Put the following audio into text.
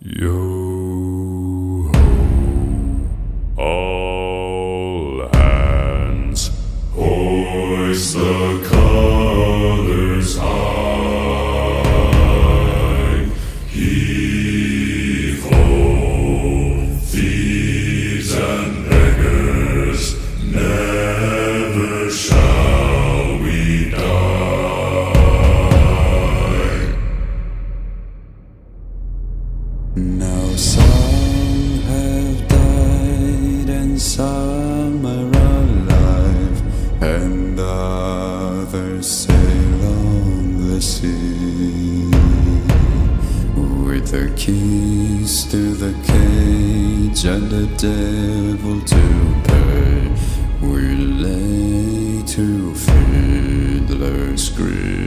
Yo ho, all hands, hoist the colors high. Heave ho, thieves and beggars, never shall we die. Now some have died and some are alive, and others sail on the sea. With the keys to the cage and the devil to pay, we lay to fiddler's grave.